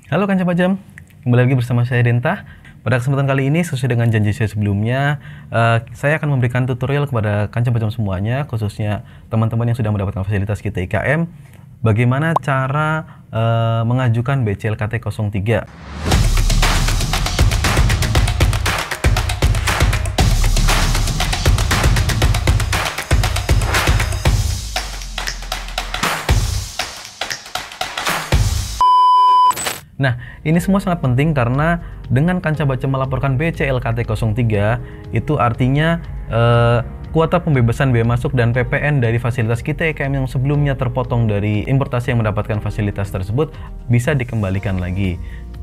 Halo Kanca Pajam, kembali lagi bersama saya Denta. Pada kesempatan kali ini, sesuai dengan janji saya sebelumnya, saya akan memberikan tutorial kepada Kanca Pajam semuanya, khususnya teman-teman yang sudah mendapatkan fasilitas kita IKM, bagaimana cara mengajukan BCLKT 03. Nah, ini semua sangat penting karena dengan Kanca Pajam melaporkan BCLKT 03, itu artinya kuota pembebasan biaya masuk dan PPN dari fasilitas kita IKM yang sebelumnya terpotong dari importasi yang mendapatkan fasilitas tersebut bisa dikembalikan lagi.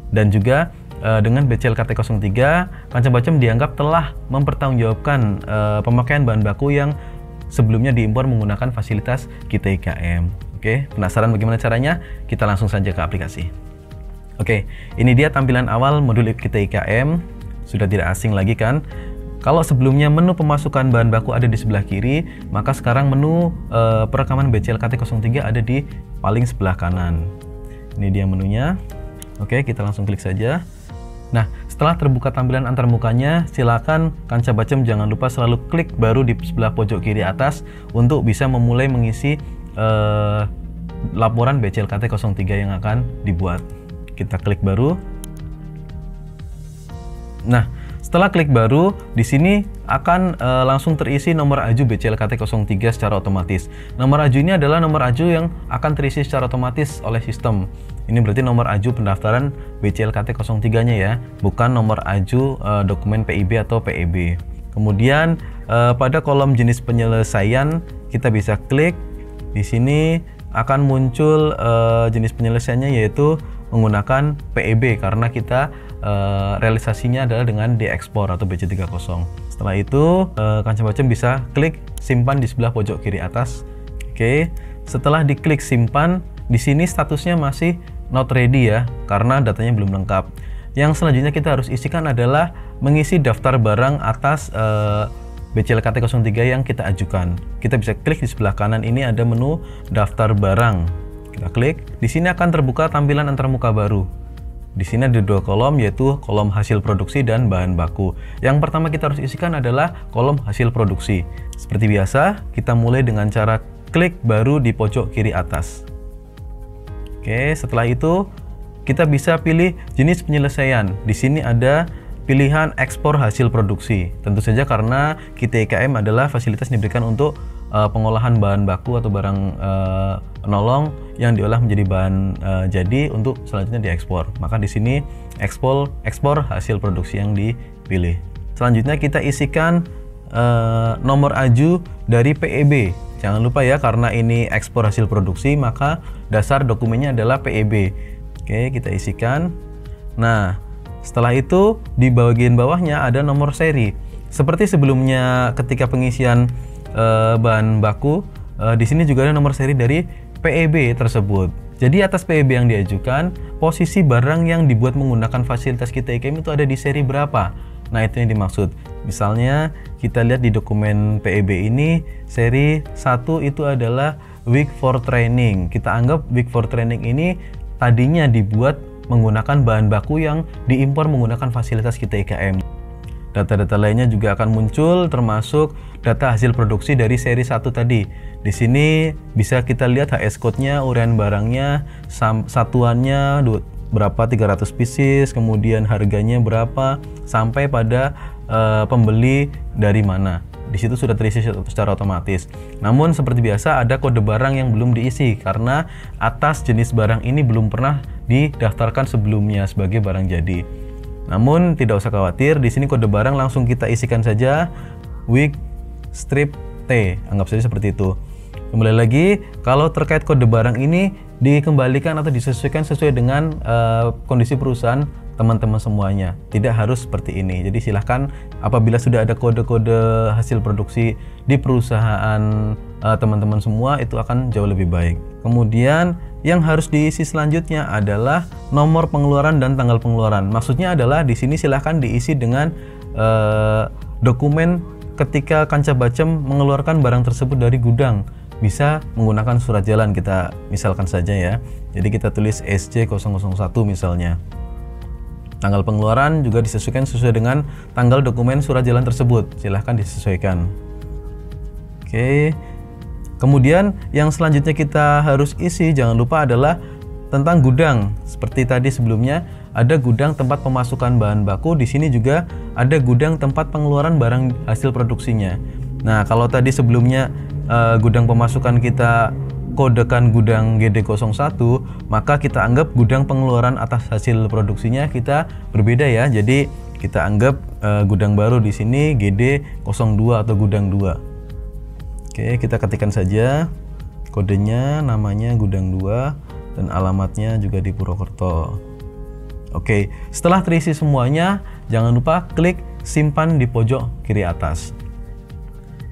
Dan juga dengan BCLKT 03, Kanca Pajam dianggap telah mempertanggungjawabkan pemakaian bahan baku yang sebelumnya diimpor menggunakan fasilitas kita IKM. Oke, penasaran bagaimana caranya? Kita langsung saja ke aplikasi. Oke, ini dia tampilan awal modul kita IKM. Sudah tidak asing lagi kan? Kalau sebelumnya menu pemasukan bahan baku ada di sebelah kiri, maka sekarang menu perekaman BCLKT 03 ada di paling sebelah kanan. Ini dia menunya. Oke, kita langsung klik saja. Nah, setelah terbuka tampilan antarmukanya, silakan Kanca Pajam jangan lupa selalu klik baru di sebelah pojok kiri atas untuk bisa memulai mengisi laporan BCLKT 03 yang akan dibuat. Kita klik baru. Nah, setelah klik baru, di sini akan langsung terisi nomor aju BCLKT 03 secara otomatis. Nomor aju ini adalah nomor aju yang akan terisi secara otomatis oleh sistem. Ini berarti nomor aju pendaftaran BCLKT 03-nya ya, bukan nomor aju dokumen PIB atau PEB. Kemudian pada kolom jenis penyelesaian kita bisa klik. Di sini akan muncul jenis penyelesaiannya yaitu menggunakan PEB karena kita realisasinya adalah dengan diekspor atau BC30. Setelah itu Kanca Pajam bisa klik simpan di sebelah pojok kiri atas. Oke, setelah diklik simpan, di sini statusnya masih not ready ya karena datanya belum lengkap. Yang selanjutnya kita harus isikan adalah mengisi daftar barang atas BCLKT 03 yang kita ajukan. Kita bisa klik di sebelah kanan, ini ada menu daftar barang. Kita klik, di sini akan terbuka tampilan antarmuka baru. Di sini ada dua kolom, yaitu kolom hasil produksi dan bahan baku. Yang pertama kita harus isikan adalah kolom hasil produksi. Seperti biasa, kita mulai dengan cara klik baru di pojok kiri atas. Oke, setelah itu kita bisa pilih jenis penyelesaian. Di sini ada pilihan ekspor hasil produksi. Tentu saja karena kita IKM adalah fasilitas yang diberikan untuk pengolahan bahan baku atau barang penolong yang diolah menjadi bahan jadi untuk selanjutnya diekspor. Maka di sini ekspor hasil produksi yang dipilih. Selanjutnya kita isikan nomor aju dari PEB. Jangan lupa ya, karena ini ekspor hasil produksi, maka dasar dokumennya adalah PEB. Oke, kita isikan. Nah, setelah itu di bagian bawahnya ada nomor seri. Seperti sebelumnya ketika pengisian bahan baku, di sini juga ada nomor seri dari PEB tersebut. Jadi atas PEB yang diajukan, posisi barang yang dibuat menggunakan fasilitas kita IKM itu ada di seri berapa. Nah, itu yang dimaksud. Misalnya kita lihat di dokumen PEB ini, seri 1 itu adalah week for training. Kita anggap week for training ini tadinya dibuat menggunakan bahan baku yang diimpor menggunakan fasilitas kita IKM. Data-data lainnya juga akan muncul, termasuk data hasil produksi dari seri 1 tadi. Di sini bisa kita lihat HS code-nya, urian barangnya, satuannya berapa, 300 pieces, kemudian harganya berapa, sampai pada pembeli dari mana. Di situ sudah terisi secara otomatis. Namun seperti biasa ada kode barang yang belum diisi karena atas jenis barang ini belum pernah didaftarkan sebelumnya sebagai barang jadi. Namun tidak usah khawatir, di sini kode barang langsung kita isikan saja week strip T, anggap saja seperti itu. Kembali lagi, kalau terkait kode barang ini dikembalikan atau disesuaikan sesuai dengan kondisi perusahaan teman-teman semuanya. Tidak harus seperti ini. Jadi silahkan apabila sudah ada kode-kode hasil produksi di perusahaan teman-teman semua, itu akan jauh lebih baik. Kemudian yang harus diisi selanjutnya adalah nomor pengeluaran dan tanggal pengeluaran. Maksudnya adalah di sini silahkan diisi dengan dokumen ketika Kanca Pajam mengeluarkan barang tersebut dari gudang. bisa menggunakan surat jalan, kita misalkan saja ya. Jadi kita tulis SC001 misalnya. Tanggal pengeluaran juga disesuaikan sesuai dengan tanggal dokumen surat jalan tersebut, silahkan disesuaikan. Oke. Kemudian yang selanjutnya kita harus isi, jangan lupa adalah tentang gudang. Seperti tadi sebelumnya ada gudang tempat pemasukan bahan baku, di sini juga ada gudang tempat pengeluaran barang hasil produksinya. Nah, kalau tadi sebelumnya gudang pemasukan kita kodekan gudang GD01, maka kita anggap gudang pengeluaran atas hasil produksinya kita berbeda ya. Jadi kita anggap gudang baru di sini GD02 atau gudang 2. Oke, kita ketikkan saja kodenya, namanya gudang 2 dan alamatnya juga di Purwokerto. Oke, setelah terisi semuanya, jangan lupa klik simpan di pojok kiri atas.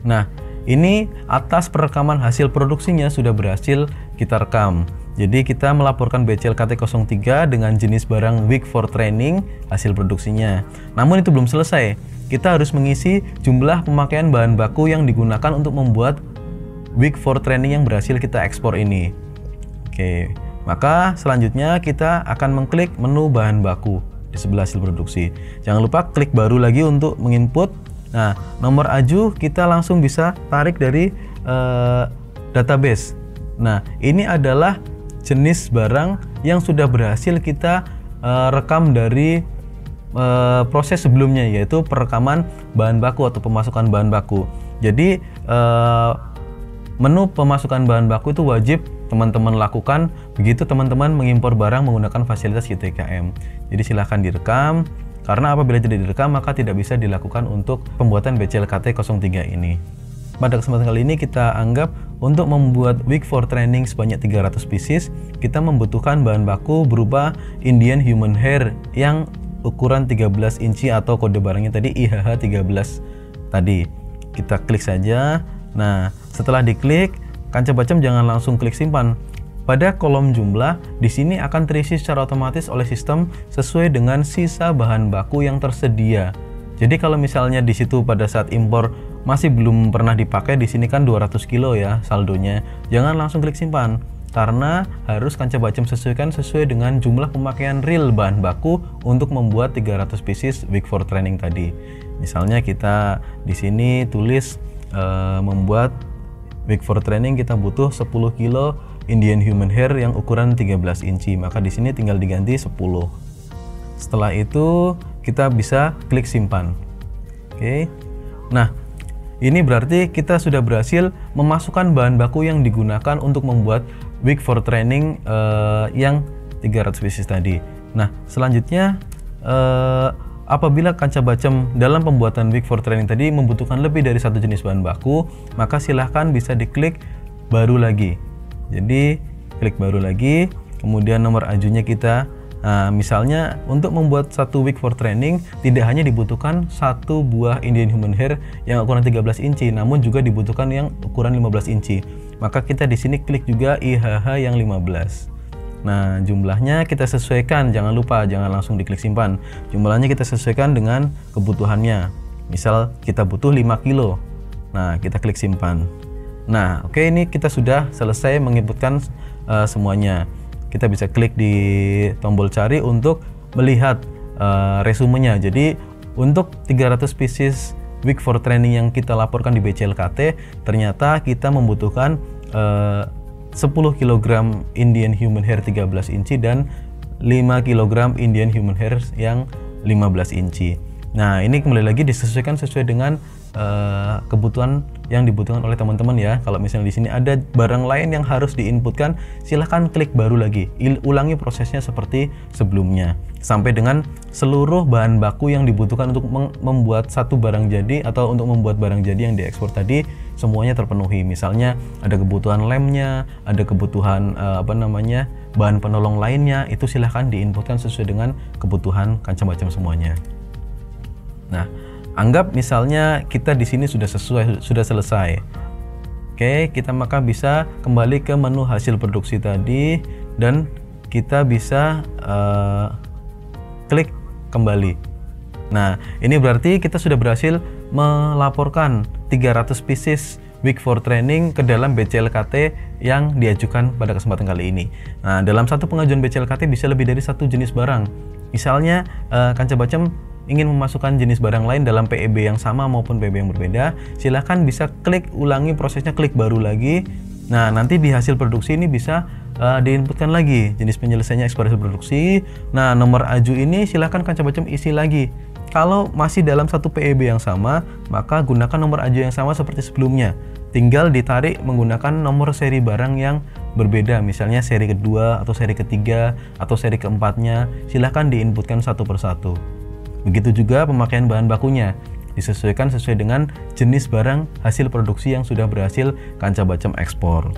Nah, ini atas perekaman hasil produksinya sudah berhasil kita rekam. Jadi kita melaporkan BCLKT03 dengan jenis barang wig for training hasil produksinya. Namun itu belum selesai. Kita harus mengisi jumlah pemakaian bahan baku yang digunakan untuk membuat wig for training yang berhasil kita ekspor ini. Oke, maka selanjutnya kita akan mengklik menu bahan baku di sebelah hasil produksi. Jangan lupa klik baru lagi untuk menginput. Nah, nomor AJU kita langsung bisa tarik dari database. Nah, ini adalah jenis barang yang sudah berhasil kita rekam dari proses sebelumnya, yaitu perekaman bahan baku atau pemasukan bahan baku. Jadi menu pemasukan bahan baku itu wajib teman-teman lakukan begitu teman-teman mengimpor barang menggunakan fasilitas GTKM. Jadi silahkan direkam. Karena apabila tidak direkam maka tidak bisa dilakukan untuk pembuatan BCLKT03 ini. Pada kesempatan kali ini kita anggap untuk membuat wig for training sebanyak 300 pieces, kita membutuhkan bahan baku berupa Indian human hair yang ukuran 13 inci atau kode barangnya tadi IHH13 tadi. Kita klik saja. Nah, setelah diklik, kancah bacem jangan langsung klik simpan. Pada kolom jumlah, di sini akan terisi secara otomatis oleh sistem sesuai dengan sisa bahan baku yang tersedia. Jadi kalau misalnya di situ pada saat impor masih belum pernah dipakai, di sini kan 200 kilo ya saldonya, jangan langsung klik simpan. Karena harus kancah bacem sesuaikan sesuai dengan jumlah pemakaian real bahan baku untuk membuat 300 pieces wig for training tadi. Misalnya kita di sini tulis membuat wig for training kita butuh 10 kilo Indian human hair yang ukuran 13 inci, maka di sini tinggal diganti 10. Setelah itu kita bisa klik simpan. Oke. Nah, ini berarti kita sudah berhasil memasukkan bahan baku yang digunakan untuk membuat wig for training yang 300 pieces tadi. Nah, selanjutnya apabila kancah bacem dalam pembuatan wig for training tadi membutuhkan lebih dari satu jenis bahan baku, maka silahkan bisa diklik baru lagi. Jadi klik baru lagi, kemudian nomor ajunya kita. Nah, misalnya untuk membuat satu wig for training tidak hanya dibutuhkan satu buah Indian human hair yang ukuran 13 inci, namun juga dibutuhkan yang ukuran 15 inci. Maka kita di sini klik juga IHH yang 15. Nah, jumlahnya kita sesuaikan, jangan lupa, jangan langsung diklik simpan. Jumlahnya kita sesuaikan dengan kebutuhannya. Misal kita butuh 5 kilo. Nah, kita klik simpan. Nah, oke, ini kita sudah selesai menginputkan semuanya. Kita bisa klik di tombol cari untuk melihat resumenya. Jadi untuk 300 pieces wig for training yang kita laporkan di BCLKT, ternyata kita membutuhkan 10 kg Indian human hair 13 inci dan 5 kg Indian human hair yang 15 inci. Nah, ini kembali lagi disesuaikan sesuai dengan kebutuhan yang dibutuhkan oleh teman-teman ya. Kalau misalnya di sini ada barang lain yang harus diinputkan, silahkan klik baru lagi. Ulangi prosesnya seperti sebelumnya sampai dengan seluruh bahan baku yang dibutuhkan untuk membuat satu barang jadi atau untuk membuat barang jadi yang diekspor tadi semuanya terpenuhi. Misalnya ada kebutuhan lemnya, ada kebutuhan bahan penolong lainnya, itu silahkan diinputkan sesuai dengan kebutuhan kancah bacem semuanya. Nah, anggap misalnya kita di sini sudah selesai. Oke, kita maka bisa kembali ke menu hasil produksi tadi dan kita bisa klik kembali. Nah, ini berarti kita sudah berhasil melaporkan 300 pieces week for training ke dalam BCLKT yang diajukan pada kesempatan kali ini. Nah, dalam satu pengajuan BCLKT bisa lebih dari satu jenis barang. Misalnya, Kanca Bacem ingin memasukkan jenis barang lain dalam PEB yang sama maupun PEB yang berbeda, silahkan bisa klik ulangi prosesnya, klik baru lagi. Nah, nanti di hasil produksi ini bisa diinputkan lagi jenis penyelesaiannya eksplorasi produksi. Nah, nomor aju ini silahkan Kanca Bacem isi lagi. Kalau masih dalam satu PEB yang sama, maka gunakan nomor aju yang sama seperti sebelumnya. Tinggal ditarik menggunakan nomor seri barang yang berbeda, misalnya seri kedua atau seri ketiga atau seri keempatnya. Silahkan diinputkan satu persatu. Begitu juga pemakaian bahan bakunya, disesuaikan sesuai dengan jenis barang hasil produksi yang sudah berhasil Kanca Bacem ekspor.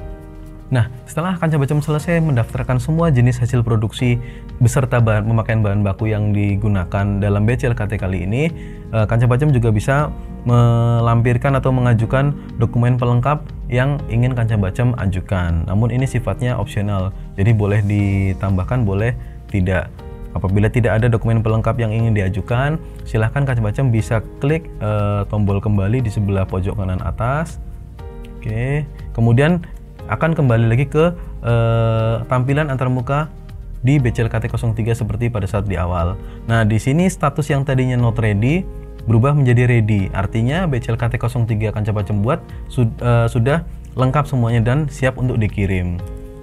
Nah, setelah Kanca Bacem selesai mendaftarkan semua jenis hasil produksi beserta pemakaian bahan baku yang digunakan dalam BCLKT kali ini, Kanca Bacem juga bisa melampirkan atau mengajukan dokumen pelengkap yang ingin Kanca Bacem ajukan. Namun ini sifatnya opsional, jadi boleh ditambahkan, boleh tidak. Apabila tidak ada dokumen pelengkap yang ingin diajukan, silahkan Kanca Bacem bisa klik tombol kembali di sebelah pojok kanan atas. Oke, kemudian akan kembali lagi ke tampilan antarmuka di BCLKT 03 seperti pada saat di awal. Nah, di sini status yang tadinya not ready berubah menjadi ready. Artinya BCLKT 03 Kanca Bacem buat sudah lengkap semuanya dan siap untuk dikirim.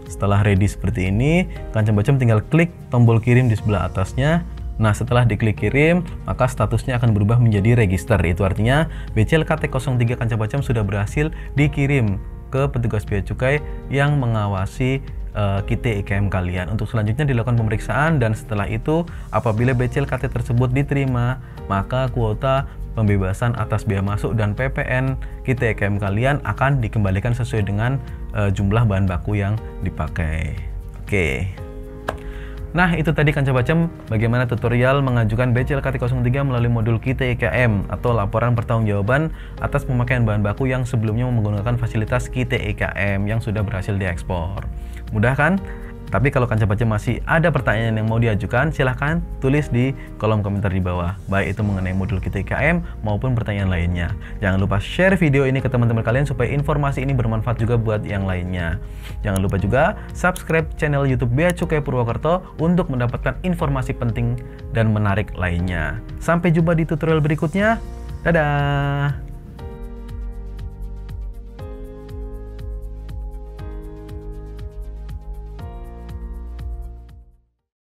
Setelah ready seperti ini, Kanca Bacem tinggal klik tombol kirim di sebelah atasnya. Nah, setelah diklik kirim, maka statusnya akan berubah menjadi register. Itu artinya BCLKT 03 Kanca Bacem sudah berhasil dikirim ke petugas bea cukai yang mengawasi KIT IKM kalian. Untuk selanjutnya dilakukan pemeriksaan, dan setelah itu apabila BCLKT tersebut diterima, maka kuota pembebasan atas bea masuk dan PPN KIT IKM kalian akan dikembalikan sesuai dengan jumlah bahan baku yang dipakai. Oke. Nah, itu tadi Kanca Bacem bagaimana tutorial mengajukan BCLKT 03 melalui modul KIT IKM atau laporan pertanggungjawaban atas pemakaian bahan baku yang sebelumnya menggunakan fasilitas KIT IKM yang sudah berhasil diekspor. Mudah kan? Tapi kalau Kanca Bacem masih ada pertanyaan yang mau diajukan, silahkan tulis di kolom komentar di bawah, baik itu mengenai modul KIT IKM maupun pertanyaan lainnya. Jangan lupa share video ini ke teman-teman kalian supaya informasi ini bermanfaat juga buat yang lainnya. Jangan lupa juga subscribe channel YouTube Bea Cukai Purwokerto untuk mendapatkan informasi penting dan menarik lainnya. Sampai jumpa di tutorial berikutnya. Dadah!